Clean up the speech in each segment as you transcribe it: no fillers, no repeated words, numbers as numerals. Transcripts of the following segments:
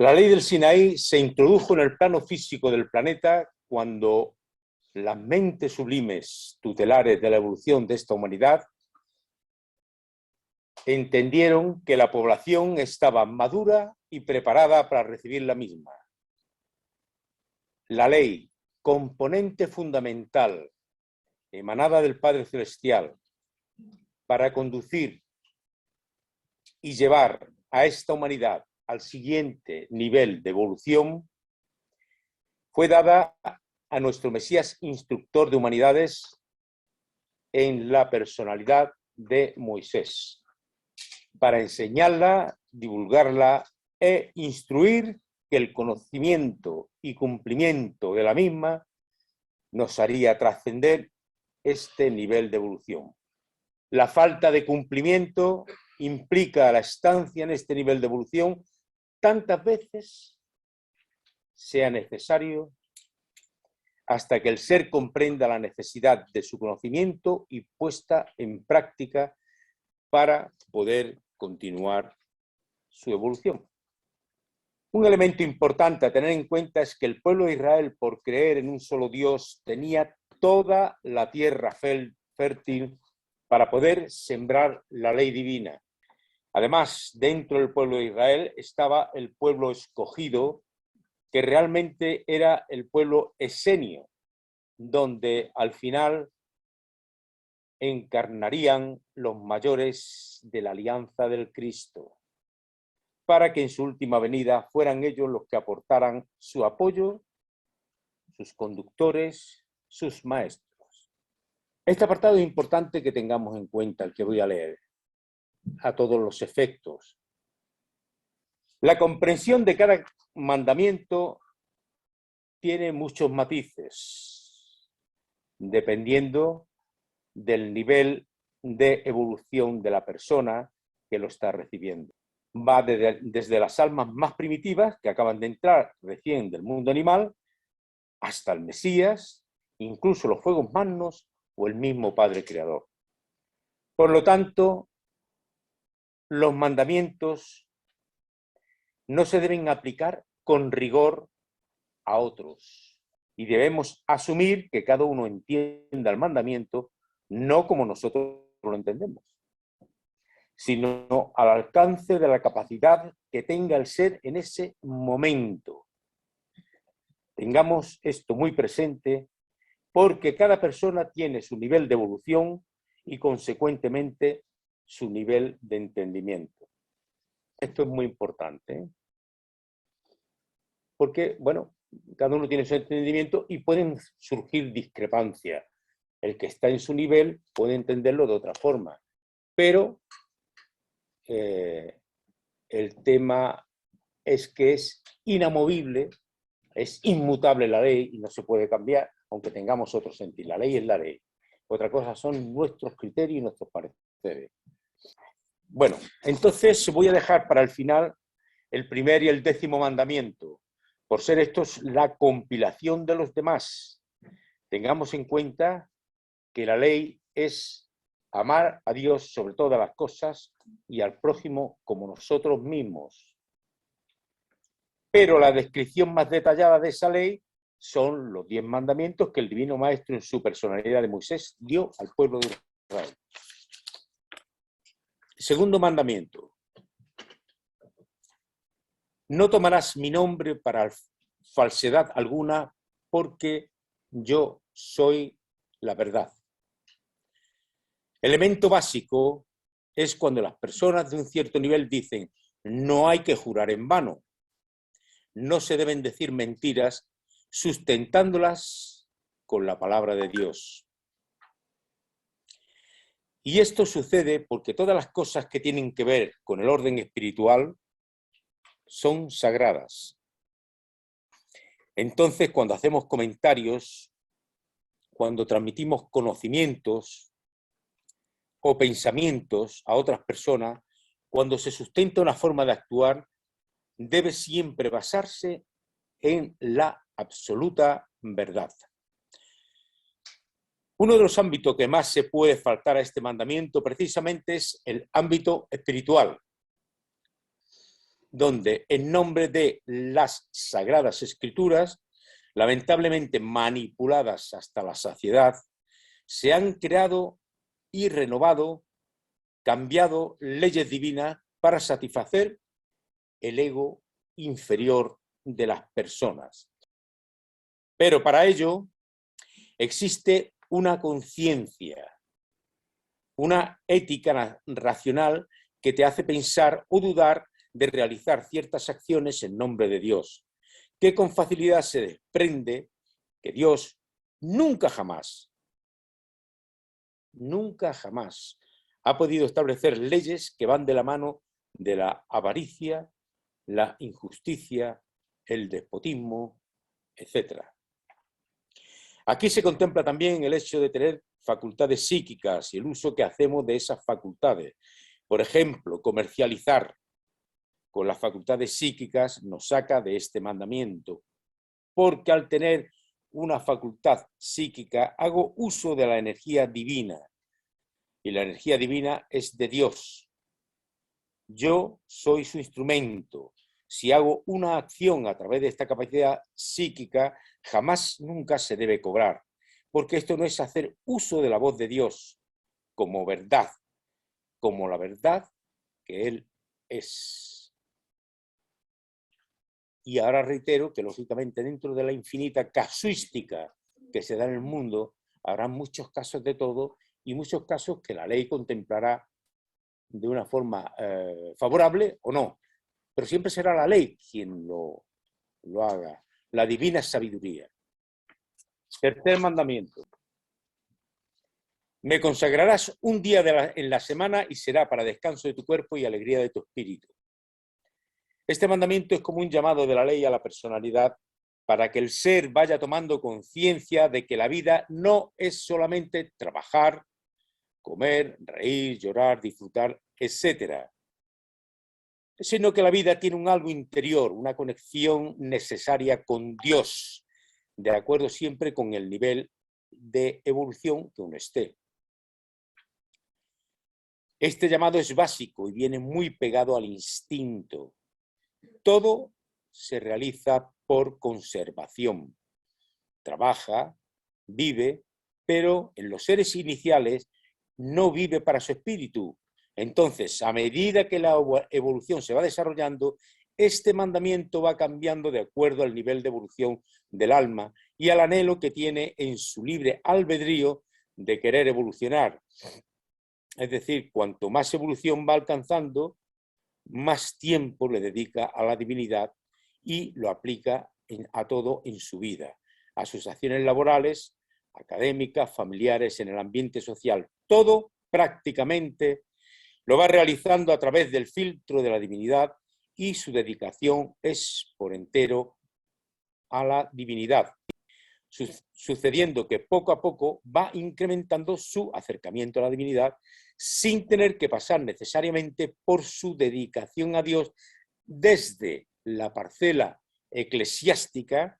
La ley del Sinaí se introdujo en el plano físico del planeta cuando las mentes sublimes tutelares de la evolución de esta humanidad entendieron que la población estaba madura y preparada para recibir la misma. La ley, componente fundamental, emanada del Padre Celestial, para conducir y llevar a esta humanidad al siguiente nivel de evolución, fue dada a nuestro Mesías instructor de humanidades en la personalidad de Moisés, para enseñarla, divulgarla e instruir que el conocimiento y cumplimiento de la misma nos haría trascender este nivel de evolución. La falta de cumplimiento implica la estancia en este nivel de evolución tantas veces sea necesario hasta que el ser comprenda la necesidad de su conocimiento y puesta en práctica para poder continuar su evolución. Un elemento importante a tener en cuenta es que el pueblo de Israel, por creer en un solo Dios, tenía toda la tierra fértil para poder sembrar la ley divina. Además, dentro del pueblo de Israel estaba el pueblo escogido, que realmente era el pueblo esenio, donde al final encarnarían los mayores de la alianza del Cristo, para que en su última venida fueran ellos los que aportaran su apoyo, sus conductores, sus maestros. Este apartado es importante que tengamos en cuenta, el que voy a leer, a todos los efectos. La comprensión de cada mandamiento tiene muchos matices, dependiendo del nivel de evolución de la persona que lo está recibiendo. Va desde las almas más primitivas, que acaban de entrar recién del mundo animal, hasta el Mesías, incluso los fuegos magnos o el mismo Padre Creador. Por lo tanto, los mandamientos no se deben aplicar con rigor a otros y debemos asumir que cada uno entienda el mandamiento no como nosotros lo entendemos, sino al alcance de la capacidad que tenga el ser en ese momento. Tengamos esto muy presente porque cada persona tiene su nivel de evolución y consecuentemente su nivel de entendimiento. Esto es muy importante, ¿eh? Porque, bueno, cada uno tiene su entendimiento y pueden surgir discrepancias. El que está en su nivel puede entenderlo de otra forma, pero el tema es que es inamovible, es inmutable la ley y no se puede cambiar, aunque tengamos otro sentido. La ley es la ley. Otra cosa son nuestros criterios y nuestros pareceres. Bueno, entonces voy a dejar para el final el primer y el 10º mandamiento, por ser estos la compilación de los demás. Tengamos en cuenta que la ley es amar a Dios sobre todas las cosas y al prójimo como nosotros mismos. Pero la descripción más detallada de esa ley son los 10 mandamientos que el Divino Maestro en su personalidad de Moisés dio al pueblo de Israel. Segundo mandamiento. No tomarás mi nombre para falsedad alguna, porque yo soy la verdad. Elemento básico es cuando las personas de un cierto nivel dicen no hay que jurar en vano. No se deben decir mentiras sustentándolas con la palabra de Dios. Y esto sucede porque todas las cosas que tienen que ver con el orden espiritual son sagradas. Entonces, cuando hacemos comentarios, cuando transmitimos conocimientos o pensamientos a otras personas, cuando se sustenta una forma de actuar, debe siempre basarse en la absoluta verdad. Uno de los ámbitos que más se puede faltar a este mandamiento precisamente es el ámbito espiritual. donde en nombre de las Sagradas Escrituras, lamentablemente manipuladas hasta la saciedad, se han creado y renovado, cambiado leyes divinas para satisfacer el ego inferior de las personas. Pero para ello existe una conciencia, una ética racional que te hace pensar o dudar de realizar ciertas acciones en nombre de Dios, que con facilidad se desprende que Dios nunca jamás ha podido establecer leyes que van de la mano de la avaricia, la injusticia, el despotismo, etc. Aquí se contempla también el hecho de tener facultades psíquicas y el uso que hacemos de esas facultades. Por ejemplo, comercializar con las facultades psíquicas nos saca de este mandamiento, porque al tener una facultad psíquica hago uso de la energía divina, y la energía divina es de Dios. Yo soy su instrumento. Si hago una acción a través de esta capacidad psíquica, jamás, nunca se debe cobrar, porque esto no es hacer uso de la voz de Dios como verdad, como la verdad que Él es. Y ahora reitero que, lógicamente, dentro de la infinita casuística que se da en el mundo, habrá muchos casos de todo y muchos casos que la ley contemplará de una forma favorable o no. Pero siempre será la ley quien lo haga, la divina sabiduría. Tercer mandamiento. Me consagrarás un día en la semana y será para descanso de tu cuerpo y alegría de tu espíritu. Este mandamiento es como un llamado de la ley a la personalidad para que el ser vaya tomando conciencia de que la vida no es solamente trabajar, comer, reír, llorar, disfrutar, etc., sino que la vida tiene un algo interior, una conexión necesaria con Dios, de acuerdo siempre con el nivel de evolución que uno esté. Este llamado es básico y viene muy pegado al instinto. Todo se realiza por conservación. Trabaja, vive, pero en los seres iniciales no vive para su espíritu. Entonces, a medida que la evolución se va desarrollando, este mandamiento va cambiando de acuerdo al nivel de evolución del alma y al anhelo que tiene en su libre albedrío de querer evolucionar. Es decir, cuanto más evolución va alcanzando, más tiempo le dedica a la divinidad y lo aplica a todo en su vida, a sus acciones laborales, académicas, familiares, en el ambiente social. Todo prácticamente lo va realizando a través del filtro de la divinidad y su dedicación es por entero a la divinidad, sucediendo que poco a poco va incrementando su acercamiento a la divinidad sin tener que pasar necesariamente por su dedicación a Dios desde la parcela eclesiástica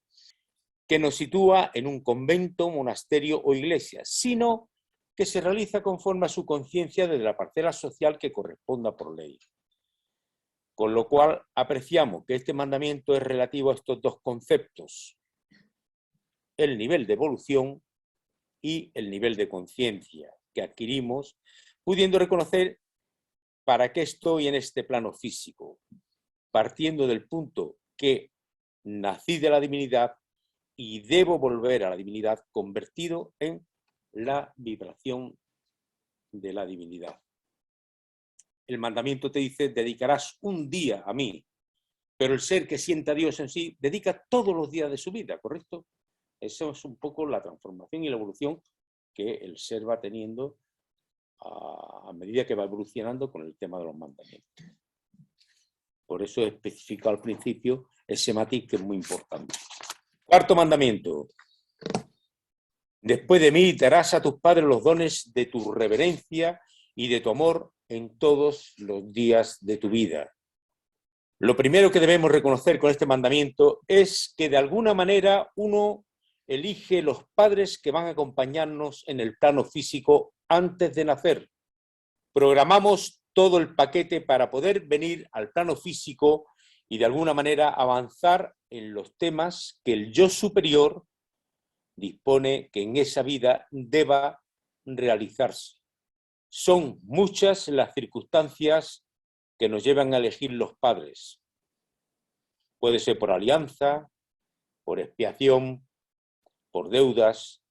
que nos sitúa en un convento, monasterio o iglesia, sino que se realiza conforme a su conciencia desde la parcela social que corresponda por ley. Con lo cual apreciamos que este mandamiento es relativo a estos dos conceptos: el nivel de evolución y el nivel de conciencia que adquirimos, pudiendo reconocer para qué estoy en este plano físico, partiendo del punto que nací de la divinidad y debo volver a la divinidad convertido en la vibración de la divinidad. El mandamiento te dice: dedicarás un día a mí, pero el ser que sienta a Dios en sí dedica todos los días de su vida, ¿correcto? Eso es un poco la transformación y la evolución que el ser va teniendo a medida que va evolucionando con el tema de los mandamientos. Por eso he especificado al principio ese matiz que es muy importante. Cuarto mandamiento. Después de mí darás a tus padres los dones de tu reverencia y de tu amor en todos los días de tu vida. Lo primero que debemos reconocer con este mandamiento es que de alguna manera uno elige los padres que van a acompañarnos en el plano físico antes de nacer. Programamos todo el paquete para poder venir al plano físico y de alguna manera avanzar en los temas que el yo superior dispone que en esa vida deba realizarse. Son muchas las circunstancias que nos llevan a elegir los padres. Puede ser por alianza, por expiación, por deudas,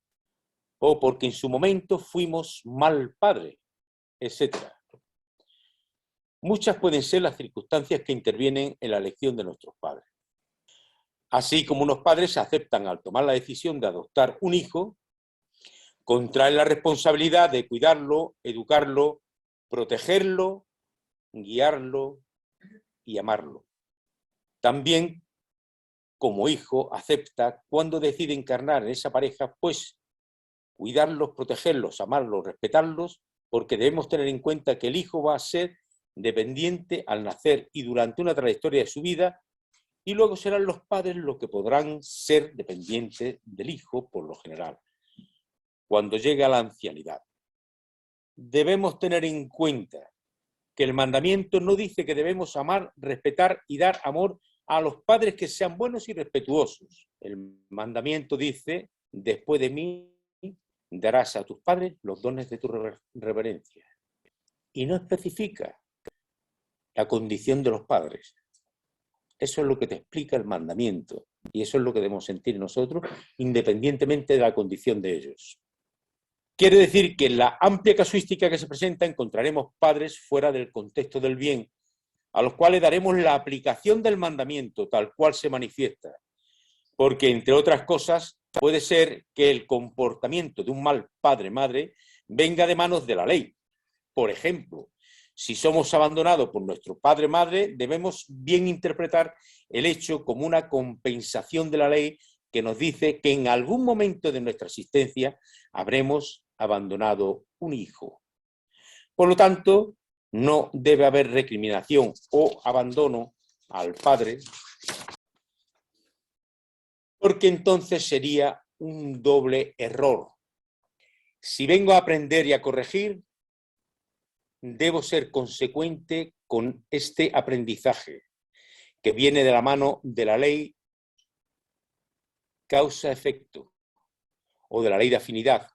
o porque en su momento fuimos mal padre, etc. Muchas pueden ser las circunstancias que intervienen en la elección de nuestros padres. Así como unos padres aceptan al tomar la decisión de adoptar un hijo, contraen la responsabilidad de cuidarlo, educarlo, protegerlo, guiarlo y amarlo. También, como hijo, acepta cuando decide encarnar en esa pareja, pues cuidarlos, protegerlos, amarlos, respetarlos, porque debemos tener en cuenta que el hijo va a ser dependiente al nacer y durante una trayectoria de su vida, y luego serán los padres los que podrán ser dependientes del hijo por lo general, cuando llegue a la ancianidad. Debemos tener en cuenta que el mandamiento no dice que debemos amar, respetar y dar amor a los padres que sean buenos y respetuosos. El mandamiento dice, después de mí darás a tus padres los dones de tu reverencia. Y no especifica la condición de los padres. Eso es lo que te explica el mandamiento. Y eso es lo que debemos sentir nosotros, independientemente de la condición de ellos. Quiere decir que en la amplia casuística que se presenta encontraremos padres fuera del contexto del bien, a los cuales daremos la aplicación del mandamiento tal cual se manifiesta. Porque, entre otras cosas, puede ser que el comportamiento de un mal padre-madre venga de manos de la ley. Por ejemplo, si somos abandonados por nuestro padre-madre, debemos bien interpretar el hecho como una compensación de la ley que nos dice que en algún momento de nuestra existencia habremos abandonado un hijo. Por lo tanto, no debe haber recriminación o abandono al padre, porque entonces sería un doble error. Si vengo a aprender y a corregir, debo ser consecuente con este aprendizaje, que viene de la mano de la ley causa-efecto o de la ley de afinidad.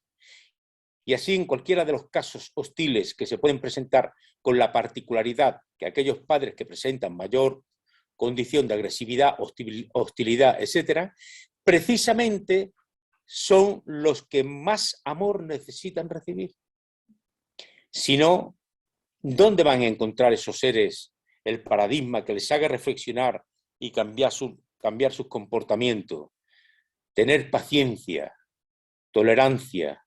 Y así en cualquiera de los casos hostiles que se pueden presentar, con la particularidad que aquellos padres que presentan mayor condición de agresividad, hostilidad, etc., precisamente son los que más amor necesitan recibir. Si no, ¿dónde van a encontrar esos seres el paradigma que les haga reflexionar y cambiar sus comportamientos? Tener paciencia, tolerancia,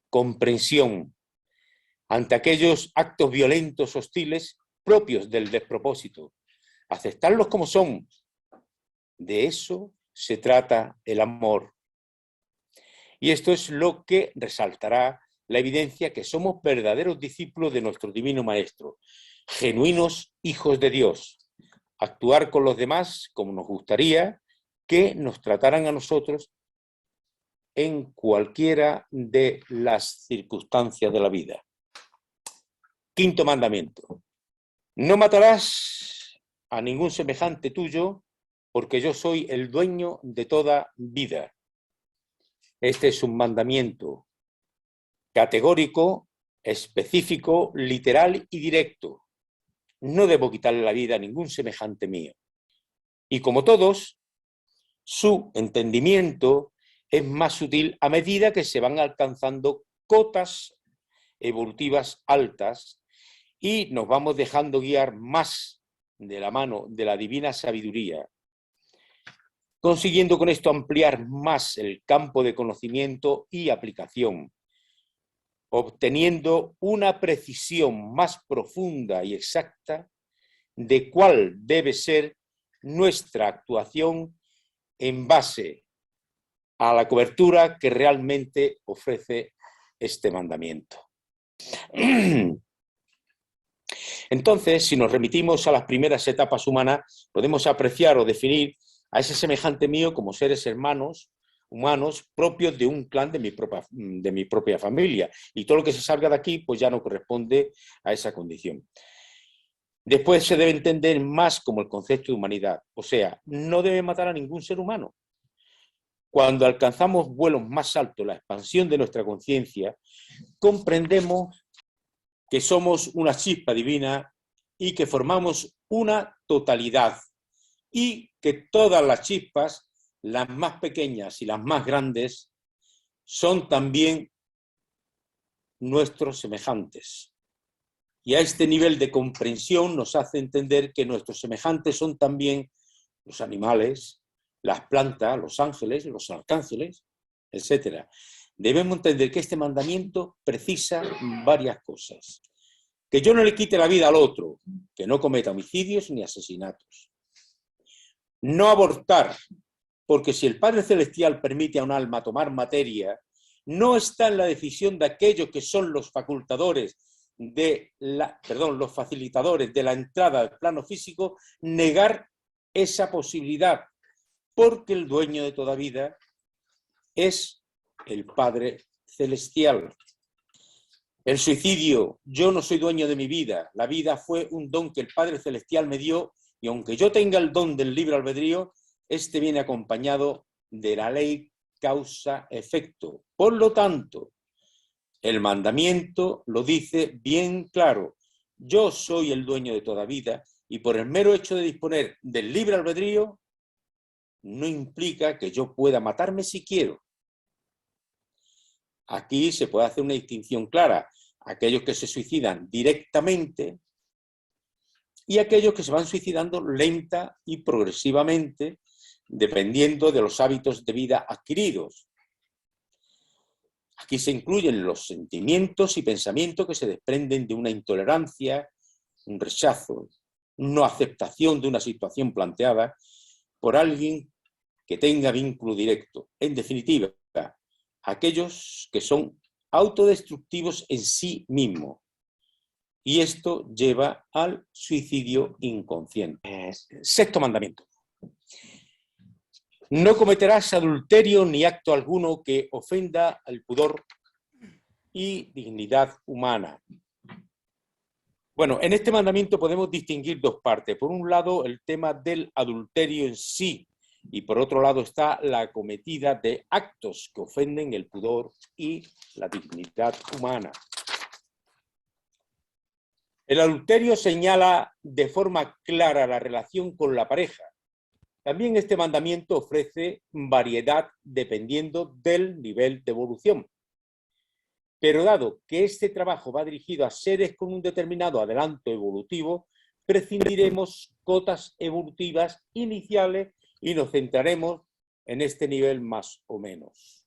comprensión ante aquellos actos violentos, hostiles, propios del despropósito. Aceptarlos como son. De eso se trata el amor. Y esto es lo que resaltará la evidencia que somos verdaderos discípulos de nuestro Divino Maestro, genuinos hijos de Dios. Actuar con los demás como nos gustaría que nos trataran a nosotros en cualquiera de las circunstancias de la vida. Quinto mandamiento. No matarás a ningún semejante tuyo, porque yo soy el dueño de toda vida. Este es un mandamiento categórico, específico, literal y directo. No debo quitarle la vida a ningún semejante mío. Y como todos, su entendimiento es más sutil a medida que se van alcanzando cotas evolutivas altas y nos vamos dejando guiar más de la mano de la divina sabiduría, consiguiendo con esto ampliar más el campo de conocimiento y aplicación, obteniendo una precisión más profunda y exacta de cuál debe ser nuestra actuación en base a la cobertura que realmente ofrece este mandamiento. Entonces, si nos remitimos a las primeras etapas humanas, podemos apreciar o definir a ese semejante mío como seres hermanos, humanos, propios de un clan de mi propia familia. Y todo lo que se salga de aquí, pues ya no corresponde a esa condición. Después se debe entender más como el concepto de humanidad, o sea, no debe matar a ningún ser humano. Cuando alcanzamos vuelos más altos, la expansión de nuestra conciencia, comprendemos que somos una chispa divina y que formamos una totalidad y que todas las chispas, las más pequeñas y las más grandes, son también nuestros semejantes. Y a este nivel de comprensión nos hace entender que nuestros semejantes son también los animales, las plantas, los ángeles, los arcángeles, etc. Debemos entender que este mandamiento precisa varias cosas. Que yo no le quite la vida al otro, que no cometa homicidios ni asesinatos. No abortar, porque si el Padre Celestial permite a un alma tomar materia, no está en la decisión de aquellos que son los facultadores los facilitadores de la entrada al plano físico, negar esa posibilidad, porque el dueño de toda vida es el Padre Celestial. El suicidio, yo no soy dueño de mi vida, la vida fue un don que el Padre Celestial me dio, y aunque yo tenga el don del libre albedrío, este viene acompañado de la ley causa-efecto. Por lo tanto, el mandamiento lo dice bien claro: yo soy el dueño de toda vida, y por el mero hecho de disponer del libre albedrío, no implica que yo pueda matarme si quiero. Aquí se puede hacer una distinción clara: aquellos que se suicidan directamente y aquellos que se van suicidando lenta y progresivamente, dependiendo de los hábitos de vida adquiridos. Aquí se incluyen los sentimientos y pensamientos que se desprenden de una intolerancia, un rechazo, una aceptación de una situación planteada por alguien que tenga vínculo directo. En definitiva, aquellos que son autodestructivos en sí mismos. Y esto lleva al suicidio inconsciente. Sexto mandamiento. No cometerás adulterio ni acto alguno que ofenda al pudor y dignidad humana. Bueno, en este mandamiento podemos distinguir dos partes. Por un lado, el tema del adulterio en sí, y por otro lado está la cometida de actos que ofenden el pudor y la dignidad humana. El adulterio señala de forma clara la relación con la pareja. También este mandamiento ofrece variedad dependiendo del nivel de evolución. Pero dado que este trabajo va dirigido a seres con un determinado adelanto evolutivo, prescindiremos cotas evolutivas iniciales y nos centraremos en este nivel más o menos.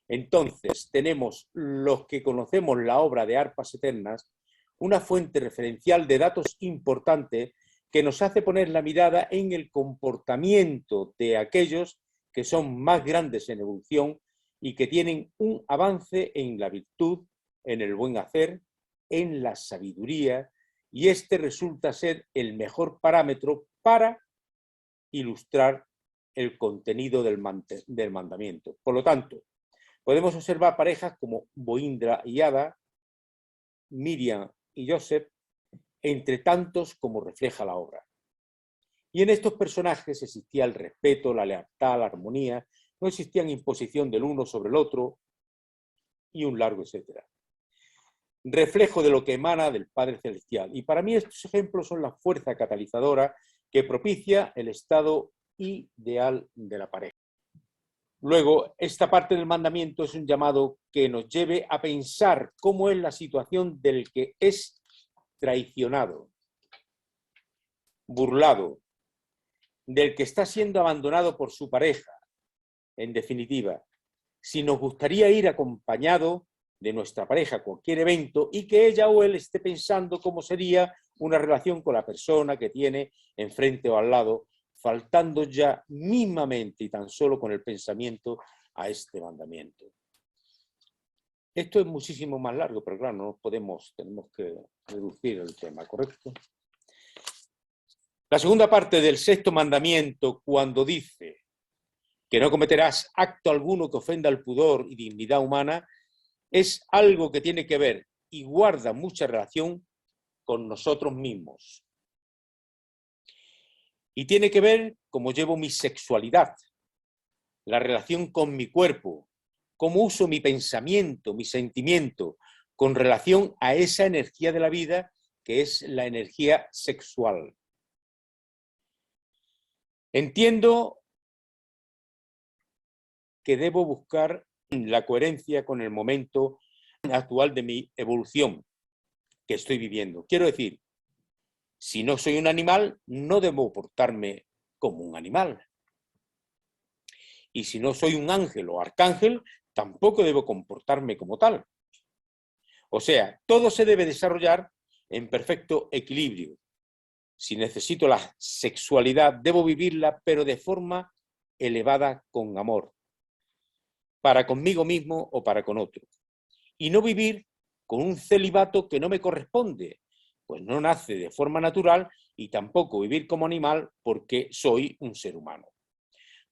Entonces, tenemos los que conocemos la obra de Arpas Eternas, una fuente referencial de datos importantes que nos hace poner la mirada en el comportamiento de aquellos que son más grandes en evolución y que tienen un avance en la virtud, en el buen hacer, en la sabiduría, y este resulta ser el mejor parámetro para ilustrar el contenido del mandamiento. Por lo tanto, podemos observar parejas como Boindra y Ada, Miriam y Joseph, entre tantos como refleja la obra. Y en estos personajes existía el respeto, la lealtad, la armonía, no existían imposición del uno sobre el otro y un largo etcétera. Reflejo de lo que emana del Padre Celestial. Y para mí estos ejemplos son la fuerza catalizadora que propicia el estado ideal de la pareja. Luego, esta parte del mandamiento es un llamado que nos lleve a pensar cómo es la situación del que es traicionado, burlado, del que está siendo abandonado por su pareja. En definitiva, si nos gustaría ir acompañado de nuestra pareja a cualquier evento y que ella o él esté pensando cómo sería una relación con la persona que tiene enfrente o al lado, faltando ya mínimamente y tan solo con el pensamiento a este mandamiento. Esto es muchísimo más largo, pero claro, no podemos, tenemos que reducir el tema, ¿correcto? La segunda parte del sexto mandamiento, cuando dice que no cometerás acto alguno que ofenda al pudor y dignidad humana, es algo que tiene que ver y guarda mucha relación con nosotros mismos. Y tiene que ver cómo llevo mi sexualidad, la relación con mi cuerpo, cómo uso mi pensamiento, mi sentimiento, con relación a esa energía de la vida que es la energía sexual. Entiendo que debo buscar la coherencia con el momento actual de mi evolución que estoy viviendo. Quiero decir, si no soy un animal, no debo portarme como un animal. Y si no soy un ángel o arcángel, tampoco debo comportarme como tal. O sea, todo se debe desarrollar en perfecto equilibrio. Si necesito la sexualidad, debo vivirla, pero de forma elevada con amor, para conmigo mismo o para con otro. Y no vivir con un celibato que no me corresponde, pues no nace de forma natural, y tampoco vivir como animal porque soy un ser humano.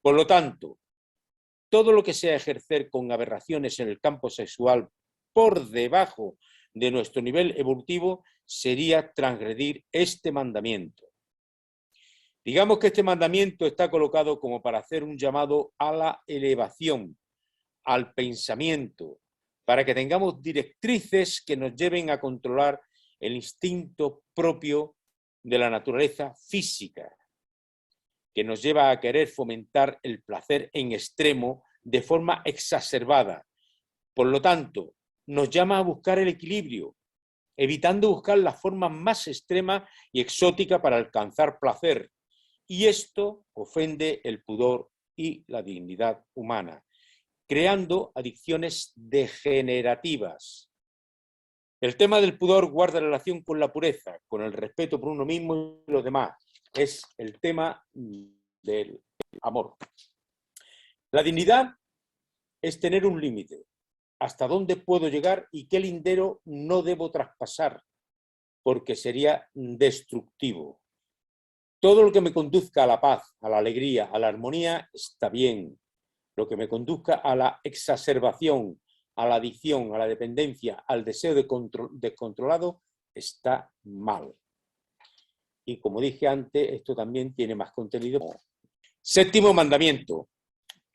Por lo tanto, todo lo que sea ejercer con aberraciones en el campo sexual por debajo de nuestro nivel evolutivo sería transgredir este mandamiento. Digamos que este mandamiento está colocado como para hacer un llamado a la elevación, al pensamiento, para que tengamos directrices que nos lleven a controlar el instinto propio de la naturaleza física, que nos lleva a querer fomentar el placer en extremo de forma exacerbada. Por lo tanto, nos llama a buscar el equilibrio, evitando buscar la forma más extrema y exótica para alcanzar placer. Y esto ofende el pudor y la dignidad humana, creando adicciones degenerativas. El tema del pudor guarda relación con la pureza, con el respeto por uno mismo y los demás. Es el tema del amor. La dignidad es tener un límite, hasta dónde puedo llegar y qué lindero no debo traspasar, porque sería destructivo. Todo lo que me conduzca a la paz, a la alegría, a la armonía, está bien. Lo que me conduzca a la exacerbación, a la adicción, a la dependencia, al deseo descontrolado, está mal. Y como dije antes, esto también tiene más contenido. Séptimo mandamiento: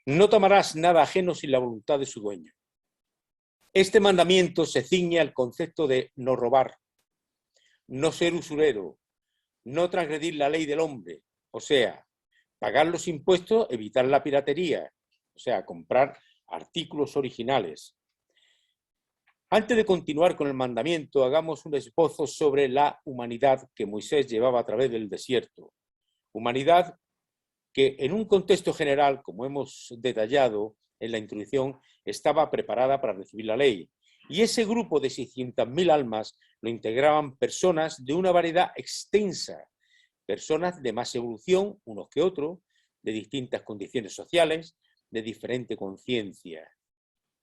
no tomarás nada ajeno sin la voluntad de su dueño. Este mandamiento se ciñe al concepto de no robar, no ser usurero, no transgredir la ley del hombre, o sea, pagar los impuestos, evitar la piratería, o sea, comprar artículos originales. Antes de continuar con el mandamiento, hagamos un esbozo sobre la humanidad que Moisés llevaba a través del desierto. Humanidad que en un contexto general, como hemos detallado en la introducción, estaba preparada para recibir la ley. Y ese grupo de 600.000 almas lo integraban personas de una variedad extensa, personas de más evolución, unos que otros, de distintas condiciones sociales, de diferente conciencia.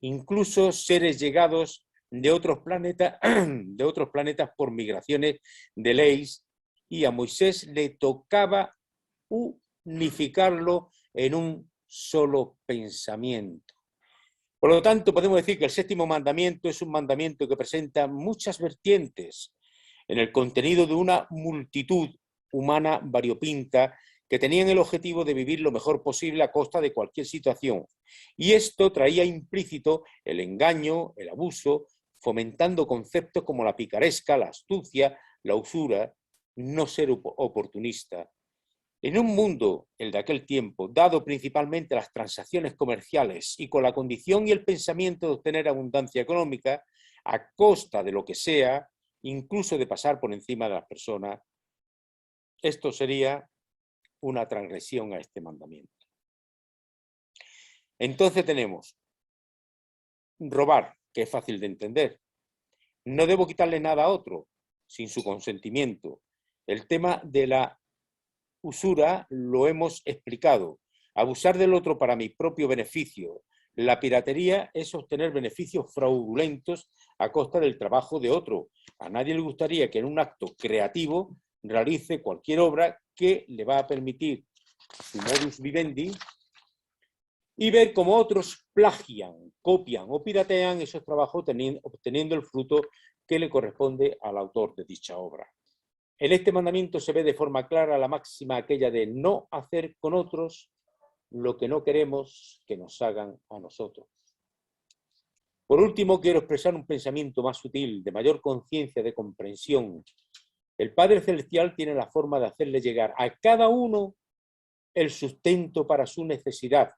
Incluso seres llegados de otros planetas por migraciones de leyes, y a Moisés le tocaba unificarlo en un solo pensamiento. Por lo tanto, podemos decir que el séptimo mandamiento es un mandamiento que presenta muchas vertientes en el contenido de una multitud humana variopinta que tenían el objetivo de vivir lo mejor posible a costa de cualquier situación. Y esto traía implícito el engaño, el abuso, fomentando conceptos como la picaresca, la astucia, la usura, no ser oportunista. En un mundo, el de aquel tiempo, dado principalmente a las transacciones comerciales y con la condición y el pensamiento de obtener abundancia económica, a costa de lo que sea, incluso de pasar por encima de las personas, esto sería una transgresión a este mandamiento. Entonces tenemos robar, que es fácil de entender. No debo quitarle nada a otro sin su consentimiento. El tema de la usura lo hemos explicado. Abusar del otro para mi propio beneficio. La piratería es obtener beneficios fraudulentos a costa del trabajo de otro. A nadie le gustaría que en un acto creativo realice cualquier obra que le va a permitir su modus vivendi y ver cómo otros plagian, copian o piratean esos trabajos obteniendo el fruto que le corresponde al autor de dicha obra. En este mandamiento se ve de forma clara la máxima aquella de no hacer con otros lo que no queremos que nos hagan a nosotros. Por último, quiero expresar un pensamiento más sutil, de mayor conciencia, de comprensión. El Padre Celestial tiene la forma de hacerle llegar a cada uno el sustento para su necesidad,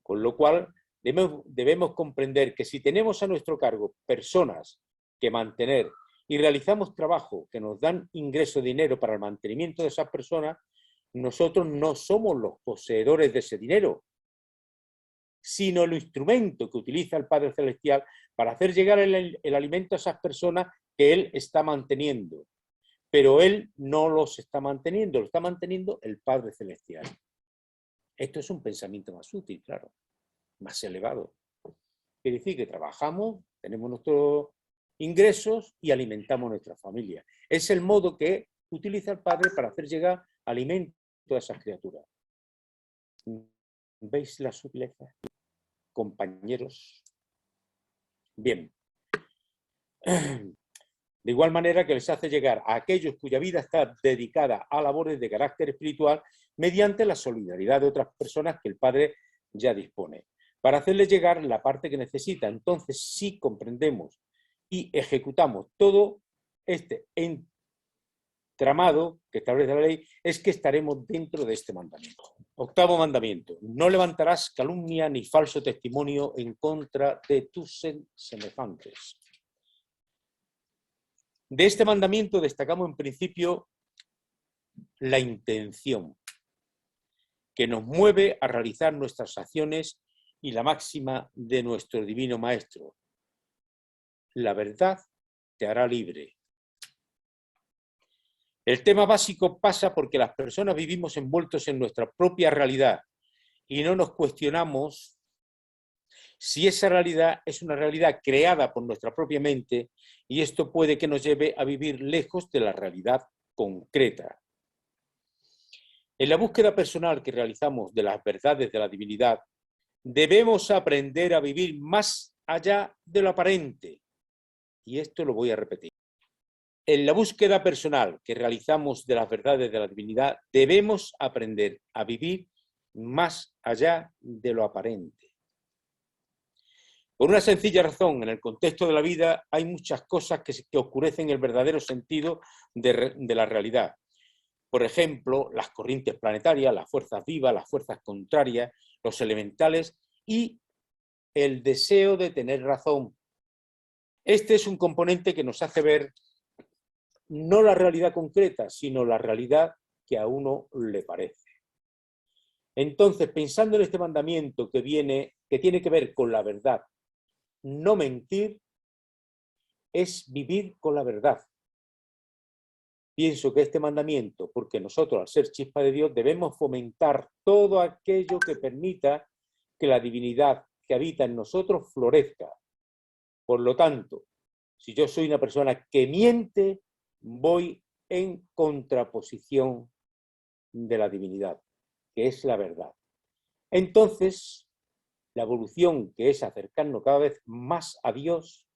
con lo cual debemos comprender que si tenemos a nuestro cargo personas que mantener y realizamos trabajo que nos dan ingreso de dinero para el mantenimiento de esas personas, nosotros no somos los poseedores de ese dinero, sino el instrumento que utiliza el Padre Celestial para hacer llegar el alimento a esas personas que Él está manteniendo. Pero Él no los está manteniendo, lo está manteniendo el Padre Celestial. Esto es un pensamiento más útil, claro, más elevado. Quiere decir que trabajamos, tenemos nuestros ingresos y alimentamos a nuestra familia. Es el modo que utiliza el Padre para hacer llegar alimento a esas criaturas. ¿Veis la sutileza, compañeros? Bien. De igual manera que les hace llegar a aquellos cuya vida está dedicada a labores de carácter espiritual mediante la solidaridad de otras personas que el Padre ya dispone, para hacerles llegar la parte que necesita. Entonces, si comprendemos y ejecutamos todo este entramado que establece la ley, es que estaremos dentro de este mandamiento. Octavo mandamiento: no levantarás calumnia ni falso testimonio en contra de tus semejantes. De este mandamiento destacamos en principio la intención que nos mueve a realizar nuestras acciones y la máxima de nuestro divino Maestro: la verdad te hará libre. El tema básico pasa porque las personas vivimos envueltos en nuestra propia realidad y no nos cuestionamos si esa realidad es una realidad creada por nuestra propia mente, y esto puede que nos lleve a vivir lejos de la realidad concreta. En la búsqueda personal que realizamos de las verdades de la divinidad, debemos aprender a vivir más allá de lo aparente. Y esto lo voy a repetir. En la búsqueda personal que realizamos de las verdades de la divinidad, debemos aprender a vivir más allá de lo aparente. Por una sencilla razón: en el contexto de la vida hay muchas cosas que oscurecen el verdadero sentido de la realidad. Por ejemplo, las corrientes planetarias, las fuerzas vivas, las fuerzas contrarias, los elementales y el deseo de tener razón. Este es un componente que nos hace ver no la realidad concreta, sino la realidad que a uno le parece. Entonces, pensando en este mandamiento que tiene que ver con la verdad, no mentir, es vivir con la verdad. Pienso que este mandamiento, porque nosotros al ser chispa de Dios debemos fomentar todo aquello que permita que la divinidad que habita en nosotros florezca. Por lo tanto, si yo soy una persona que miente, voy en contraposición de la divinidad, que es la verdad. Entonces, la evolución, que es acercarnos cada vez más a Dios,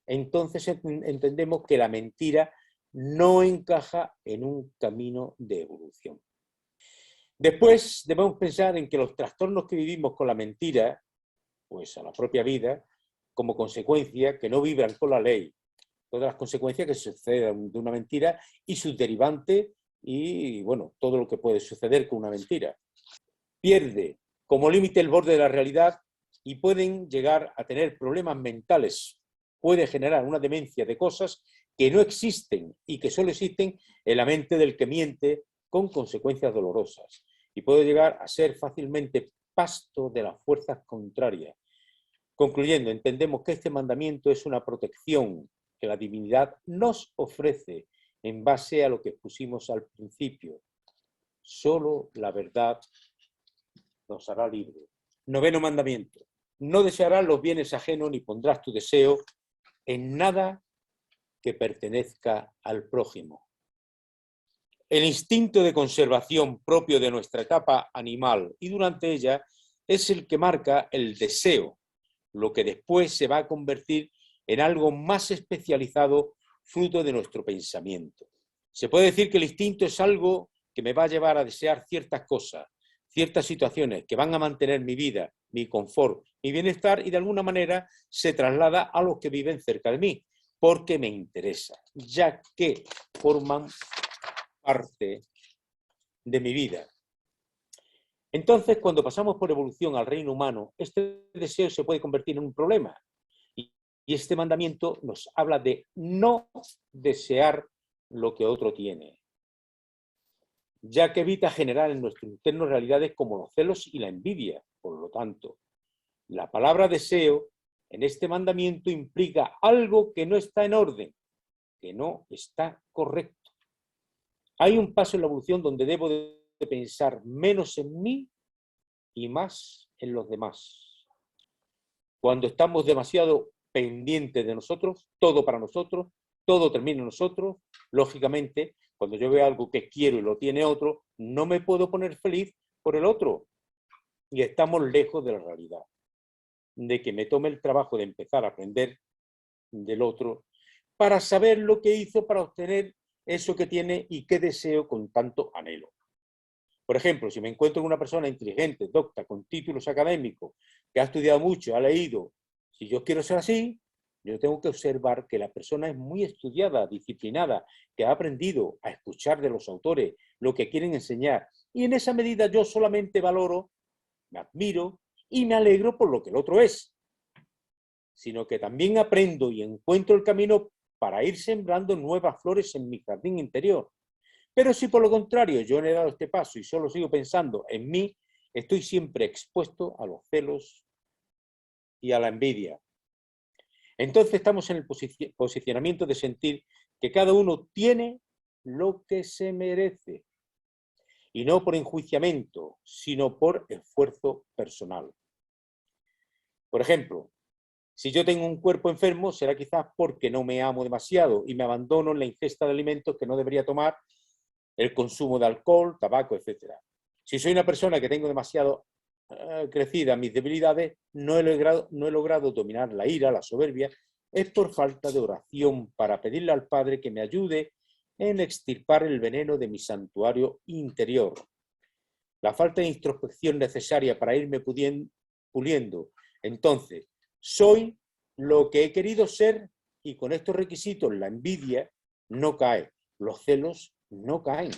entonces entendemos que la mentira no encaja en un camino de evolución. Después debemos pensar en que los trastornos que vivimos con la mentira, pues a la propia vida, como consecuencia, que no vibran con la ley, todas las consecuencias que suceden de una mentira y sus derivantes y, bueno, todo lo que puede suceder con una mentira. Pierde como límite el borde de la realidad y pueden llegar a tener problemas mentales. Puede generar una demencia de cosas que no existen y que solo existen en la mente del que miente, con consecuencias dolorosas. Y puede llegar a ser fácilmente pasto de las fuerzas contrarias. Concluyendo, entendemos que este mandamiento es una protección que la divinidad nos ofrece en base a lo que pusimos al principio. Solo la verdad nos hará libre. Noveno mandamiento: no desearás los bienes ajenos ni pondrás tu deseo en nada que pertenezca al prójimo. El instinto de conservación propio de nuestra etapa animal y durante ella es el que marca el deseo, lo que después se va a convertir en algo más especializado fruto de nuestro pensamiento. Se puede decir que el instinto es algo que me va a llevar a desear ciertas cosas, ciertas situaciones que van a mantener mi vida, mi confort, mi bienestar, y de alguna manera se traslada a los que viven cerca de mí, porque me interesa, ya que forman parte de mi vida. Entonces, cuando pasamos por evolución al reino humano, este deseo se puede convertir en un problema. Y este mandamiento nos habla de no desear lo que otro tiene, ya que evita generar en nuestro interno realidades como los celos y la envidia. Por lo tanto, la palabra deseo en este mandamiento implica algo que no está en orden, que no está correcto. Hay un paso en la evolución donde debo de pensar menos en mí y más en los demás. Cuando estamos demasiado pendientes de nosotros, todo para nosotros, todo termina en nosotros, lógicamente, cuando yo veo algo que quiero y lo tiene otro, no me puedo poner feliz por el otro. Y estamos lejos de la realidad, de que me tome el trabajo de empezar a aprender del otro para saber lo que hizo para obtener eso que tiene y qué deseo con tanto anhelo. Por ejemplo, si me encuentro con una persona inteligente, docta, con títulos académicos, que ha estudiado mucho, ha leído, si yo quiero ser así, yo tengo que observar que la persona es muy estudiada, disciplinada, que ha aprendido a escuchar de los autores lo que quieren enseñar. Y en esa medida yo solamente valoro, me admiro y me alegro por lo que el otro es, sino que también aprendo y encuentro el camino para ir sembrando nuevas flores en mi jardín interior. Pero si por lo contrario yo he dado este paso y solo sigo pensando en mí, estoy siempre expuesto a los celos y a la envidia. Entonces estamos en el posicionamiento de sentir que cada uno tiene lo que se merece, y no por enjuiciamiento, sino por esfuerzo personal. Por ejemplo, si yo tengo un cuerpo enfermo, será quizás porque no me amo demasiado y me abandono en la ingesta de alimentos que no debería tomar, el consumo de alcohol, tabaco, etc. Si soy una persona que tengo demasiado crecida mis debilidades, no he logrado dominar la ira, la soberbia, es por falta de oración para pedirle al Padre que me ayude en extirpar el veneno de mi santuario interior. La falta de introspección necesaria para irme puliendo. Entonces, soy lo que he querido ser, y con estos requisitos la envidia no cae, los celos no caen.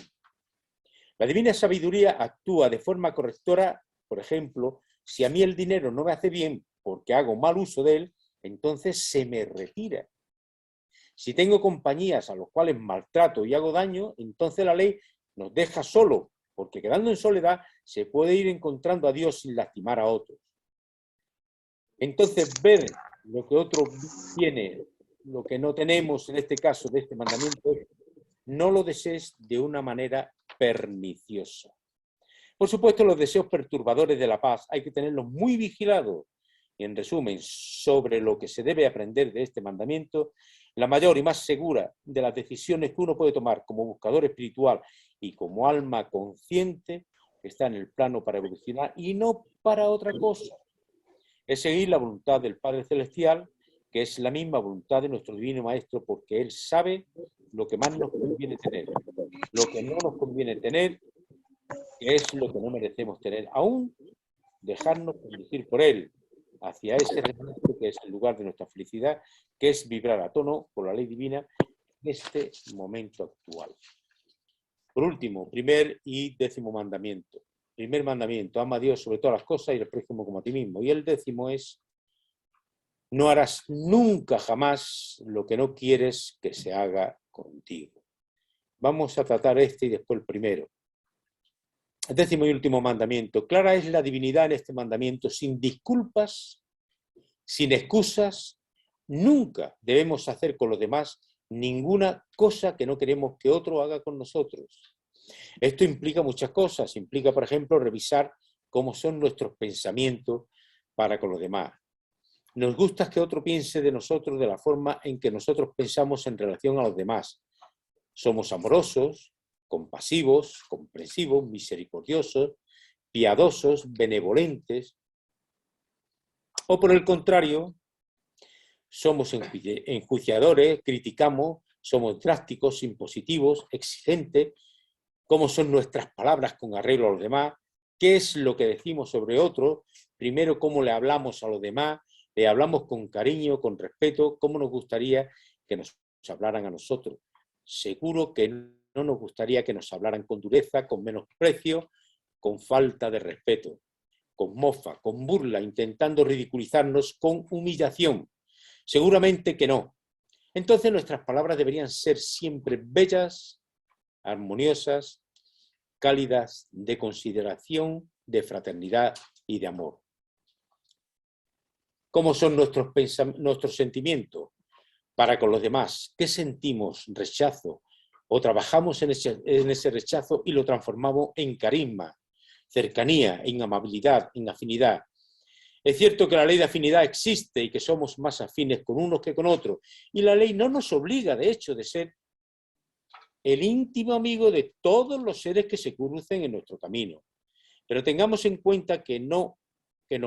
La divina sabiduría actúa de forma correctora. Por ejemplo, si a mí el dinero no me hace bien porque hago mal uso de él, entonces se me retira. Si tengo compañías a los cuales maltrato y hago daño, entonces la ley nos deja solo, porque quedando en soledad se puede ir encontrando a Dios sin lastimar a otros. Entonces, ver lo que otro tiene, lo que no tenemos en este caso de este mandamiento, es no lo desees de una manera perniciosa. Por supuesto, los deseos perturbadores de la paz hay que tenerlos muy vigilados. Y en resumen, sobre lo que se debe aprender de este mandamiento, la mayor y más segura de las decisiones que uno puede tomar como buscador espiritual y como alma consciente está en el plano para evolucionar y no para otra cosa. Es seguir la voluntad del Padre Celestial, que es la misma voluntad de nuestro Divino Maestro, porque Él sabe lo que más nos conviene tener, lo que no nos conviene tener, que es lo que no merecemos tener, aún dejarnos conducir por Él hacia ese refugio que es el lugar de nuestra felicidad, que es vibrar a tono con la ley divina en este momento actual. Por último, primer y décimo mandamiento. Primer mandamiento, ama a Dios sobre todas las cosas y al prójimo como a ti mismo. Y el décimo es, no harás nunca jamás lo que no quieres que se haga contigo. Vamos a tratar este y después el primero. El décimo y último mandamiento. Clara es la divinidad en este mandamiento, sin disculpas, sin excusas. Nunca debemos hacer con los demás ninguna cosa que no queremos que otro haga con nosotros. Esto implica muchas cosas. Implica, por ejemplo, revisar cómo son nuestros pensamientos para con los demás. Nos gusta que otro piense de nosotros de la forma en que nosotros pensamos en relación a los demás. Somos amorosos, compasivos, comprensivos, misericordiosos, piadosos, benevolentes. O por el contrario, somos enjuiciadores, criticamos, somos drásticos, impositivos, exigentes, cómo son nuestras palabras con arreglo a los demás, qué es lo que decimos sobre otros, primero cómo le hablamos a los demás, le hablamos con cariño, con respeto, cómo nos gustaría que nos hablaran a nosotros. Seguro que no nos gustaría que nos hablaran con dureza, con menosprecio, con falta de respeto, con mofa, con burla, intentando ridiculizarnos, con humillación. Seguramente que no. Entonces nuestras palabras deberían ser siempre bellas, armoniosas, cálidas, de consideración, de fraternidad y de amor. ¿Cómo son nuestros sentimientos para con los demás? ¿Qué sentimos? ¿Rechazo? ¿O trabajamos en ese rechazo y lo transformamos en carisma, cercanía, en amabilidad, en afinidad? Es cierto que la ley de afinidad existe y que somos más afines con unos que con otros. Y la ley no nos obliga, de hecho, de ser el íntimo amigo de todos los seres que se crucen en nuestro camino. Pero tengamos en cuenta que nos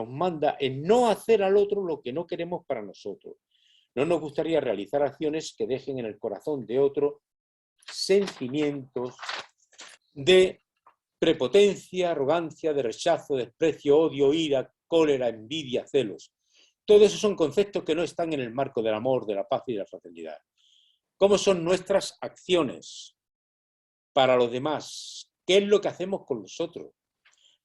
manda en no hacer al otro lo que no queremos para nosotros. No nos gustaría realizar acciones que dejen en el corazón de otro sentimientos de prepotencia, arrogancia, de rechazo, desprecio, odio, ira, cólera, envidia, celos. Todos esos son conceptos que no están en el marco del amor, de la paz y de la fraternidad. ¿Cómo son nuestras acciones para los demás? ¿Qué es lo que hacemos con nosotros?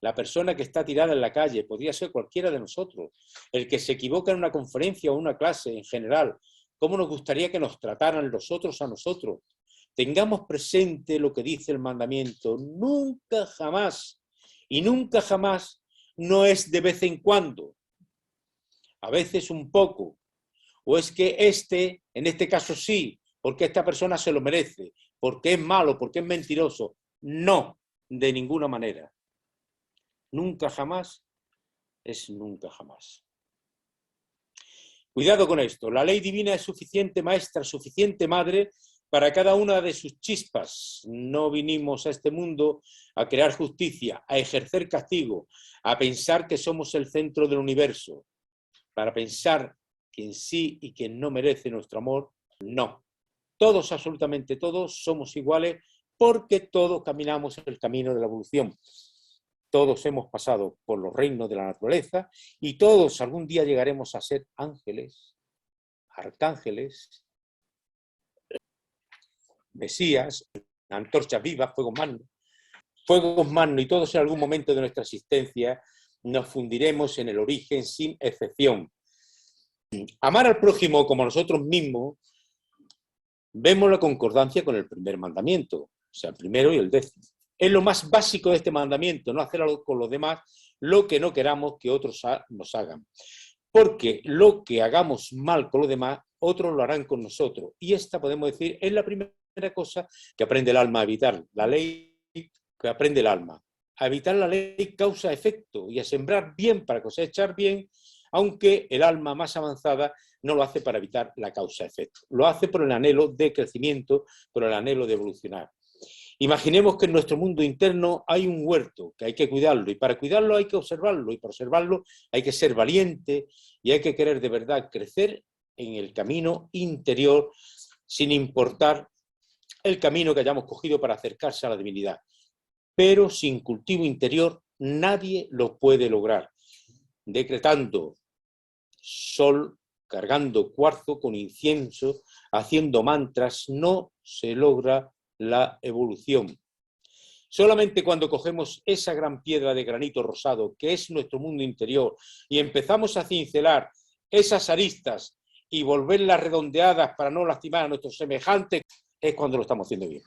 La persona que está tirada en la calle podría ser cualquiera de nosotros. El que se equivoca en una conferencia o una clase en general. ¿Cómo nos gustaría que nos trataran los otros a nosotros? Tengamos presente lo que dice el mandamiento. Nunca jamás, y nunca jamás no es de vez en cuando. A veces un poco. O es que en este caso sí, porque esta persona se lo merece, porque es malo, porque es mentiroso. No, de ninguna manera. Nunca jamás es nunca jamás. Cuidado con esto. La ley divina es suficiente maestra, suficiente madre para cada una de sus chispas. No vinimos a este mundo a crear justicia, a ejercer castigo, a pensar que somos el centro del universo. Para pensar quién sí y quién no merece nuestro amor, no. Todos, absolutamente todos, somos iguales porque todos caminamos el camino de la evolución. Todos hemos pasado por los reinos de la naturaleza y todos algún día llegaremos a ser ángeles, arcángeles, mesías, antorchas vivas, fuegos magnos, y todos en algún momento de nuestra existencia nos fundiremos en el origen sin excepción. Amar al prójimo como a nosotros mismos, vemos la concordancia con el primer mandamiento, o sea, el primero y el 10º. Es lo más básico de este mandamiento, no hacer con los demás lo que no queramos que otros nos hagan. Porque lo que hagamos mal con los demás, otros lo harán con nosotros. Y esta, podemos decir, es la primera cosa que aprende el alma a evitar. La ley que aprende el alma. A evitar la ley causa-efecto y a sembrar bien para cosechar bien, aunque el alma más avanzada no lo hace para evitar la causa-efecto. Lo hace por el anhelo de crecimiento, por el anhelo de evolucionar. Imaginemos que en nuestro mundo interno hay un huerto, que hay que cuidarlo, y para cuidarlo hay que observarlo, y para observarlo hay que ser valiente, y hay que querer de verdad crecer en el camino interior, sin importar el camino que hayamos cogido para acercarse a la divinidad. Pero sin cultivo interior nadie lo puede lograr. Decretando sol, cargando cuarzo con incienso, haciendo mantras, no se logra la evolución. Solamente cuando cogemos esa gran piedra de granito rosado que es nuestro mundo interior y empezamos a cincelar esas aristas y volverlas redondeadas para no lastimar a nuestros semejantes, es cuando lo estamos haciendo bien.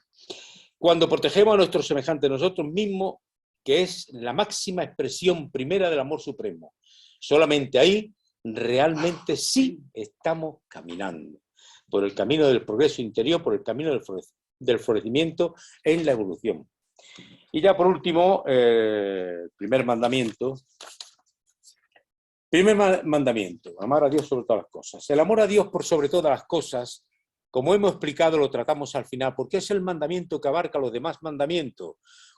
Cuando protegemos a nuestros semejantes nosotros mismos, que es la máxima expresión primera del amor supremo, solamente ahí realmente sí estamos caminando por el camino del progreso interior, por el camino del florecimiento en la evolución. Y ya por último, primer mandamiento. Primer mandamiento, amar a Dios sobre todas las cosas. El amor a Dios por sobre todas las cosas, como hemos explicado, lo tratamos al final, porque es el mandamiento que abarca los demás mandamientos,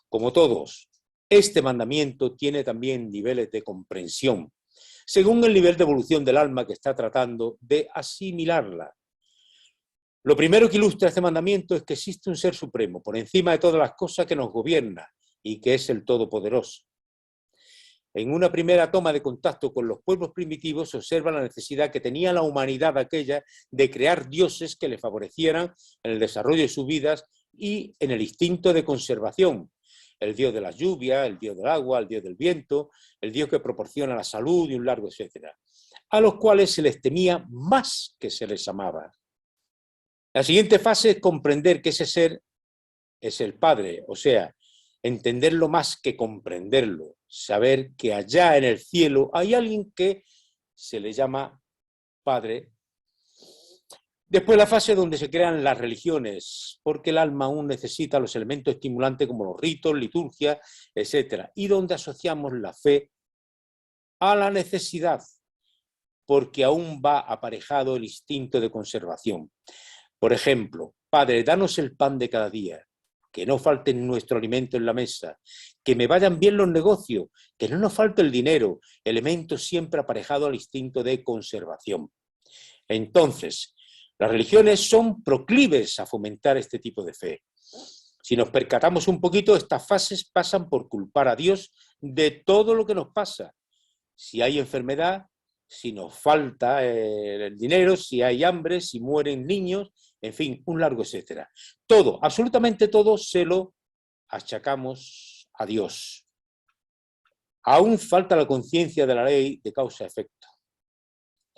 como todos. Este mandamiento tiene también niveles de comprensión, según el nivel de evolución del alma que está tratando de asimilarla. Lo primero que ilustra este mandamiento es que existe un ser supremo, por encima de todas las cosas, que nos gobierna y que es el Todopoderoso. En una primera toma de contacto con los pueblos primitivos se observa la necesidad que tenía la humanidad aquella de crear dioses que le favorecieran en el desarrollo de sus vidas y en el instinto de conservación. El dios de la lluvia, el dios del agua, el dios del viento, el dios que proporciona la salud y un largo etcétera, a los cuales se les temía más que se les amaba. La siguiente fase es comprender que ese ser es el Padre, o sea, entenderlo más que comprenderlo, saber que allá en el cielo hay alguien que se le llama Padre. Después la fase donde se crean las religiones, porque el alma aún necesita los elementos estimulantes como los ritos, liturgia, etc. Y donde asociamos la fe a la necesidad, porque aún va aparejado el instinto de conservación. Por ejemplo, Padre, danos el pan de cada día, que no falte nuestro alimento en la mesa, que me vayan bien los negocios, que no nos falte el dinero, elemento siempre aparejado al instinto de conservación. Entonces, las religiones son proclives a fomentar este tipo de fe. Si nos percatamos un poquito, estas fases pasan por culpar a Dios de todo lo que nos pasa. Si hay enfermedad, si nos falta el dinero, si hay hambre, si mueren niños, en fin, un largo etcétera. Todo, absolutamente todo, se lo achacamos a Dios. Aún falta la conciencia de la ley de causa-efecto.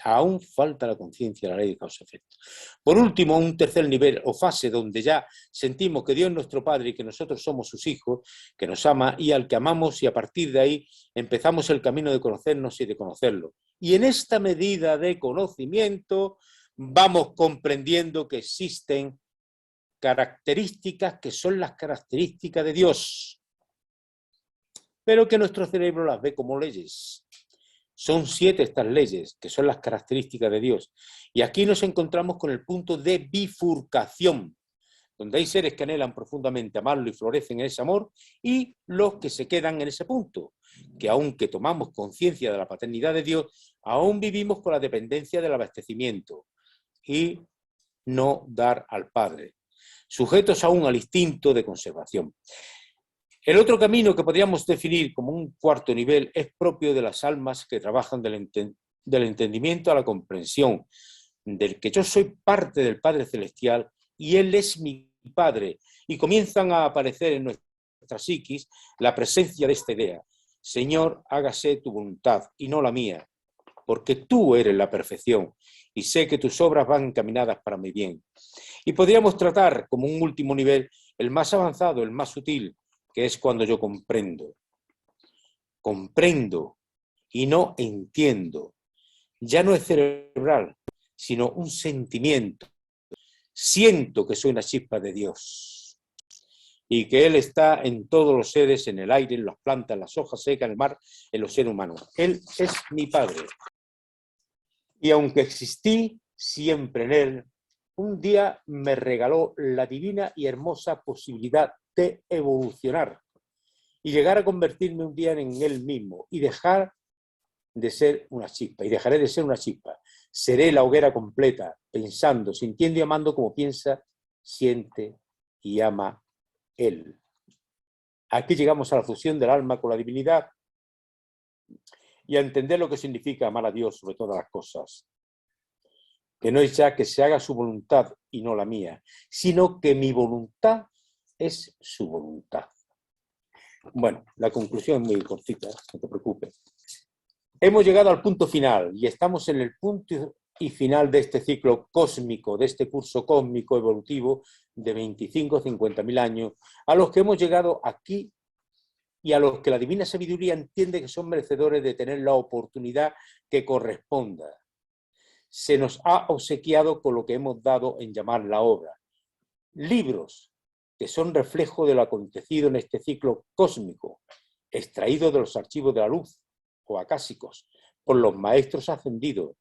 Aún falta la conciencia de la ley de causa-efecto. Por último, un tercer nivel o fase donde ya sentimos que Dios es nuestro Padre y que nosotros somos sus hijos, que nos ama y al que amamos, y a partir de ahí empezamos el camino de conocernos y de conocerlo. Y en esta medida de conocimiento vamos comprendiendo que existen características que son las características de Dios, pero que nuestro cerebro las ve como leyes. Son 7 estas leyes, que son las características de Dios. Y aquí nos encontramos con el punto de bifurcación, donde hay seres que anhelan profundamente amarlo y florecen en ese amor, y los que se quedan en ese punto, que aunque tomamos conciencia de la paternidad de Dios, aún vivimos con la dependencia del abastecimiento y no dar al Padre, sujetos aún al instinto de conservación. El otro camino que podríamos definir como un cuarto nivel es propio de las almas que trabajan del entendimiento a la comprensión, del que yo soy parte del Padre Celestial y Él es mi Padre, y comienzan a aparecer en nuestra psiquis la presencia de esta idea: Señor, hágase tu voluntad y no la mía, porque tú eres la perfección y sé que tus obras van encaminadas para mi bien. Y podríamos tratar como un último nivel, el más avanzado, el más sutil, que es cuando yo comprendo y no entiendo. Ya no es cerebral, sino un sentimiento. Siento que soy una chispa de Dios y que Él está en todos los seres, en el aire, en las plantas, en las hojas secas, en el mar, en los seres humanos. Él es mi Padre. Y aunque existí siempre en Él, un día me regaló la divina y hermosa posibilidad de evolucionar y llegar a convertirme un día en Él mismo y dejar de ser una chispa, y dejaré de ser una chispa. Seré la hoguera completa, pensando, sintiendo y amando como piensa, siente y ama Él. Aquí llegamos a la fusión del alma con la divinidad y a entender lo que significa amar a Dios sobre todas las cosas. Que no es ya que se haga su voluntad y no la mía, sino que mi voluntad es su voluntad. Bueno, la conclusión es muy cortita, no te preocupes. Hemos llegado al punto final y estamos en el punto y final de este ciclo cósmico, de este curso cósmico evolutivo de 25 o 50.000 años, a los que hemos llegado aquí y a los que la divina sabiduría entiende que son merecedores de tener la oportunidad que corresponda. Se nos ha obsequiado con lo que hemos dado en llamar la obra. Libros que son reflejo de lo acontecido en este ciclo cósmico, extraídos de los archivos de la luz o acásicos, por los maestros ascendidos,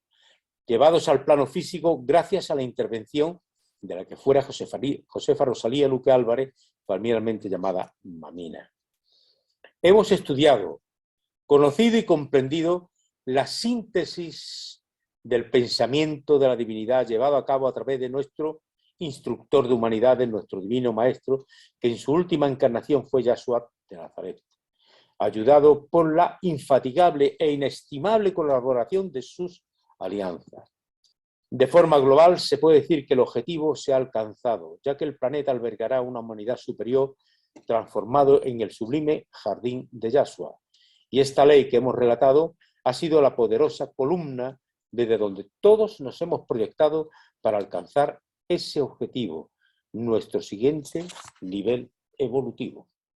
llevados al plano físico gracias a la intervención de la que fuera Josefa Rosalía Luque Álvarez, familiarmente llamada Mamina. Hemos estudiado, conocido y comprendido la síntesis del pensamiento de la divinidad llevado a cabo a través de nuestro instructor de humanidades, nuestro divino maestro, que en su última encarnación fue Yahshua de Nazaret, ayudado por la infatigable e inestimable colaboración de sus alianzas. De forma global, se puede decir que el objetivo se ha alcanzado, ya que el planeta albergará una humanidad superior transformado en el sublime jardín de Yahshua. Y esta ley que hemos relatado ha sido la poderosa columna desde donde todos nos hemos proyectado para alcanzar ese objetivo, nuestro siguiente nivel evolutivo.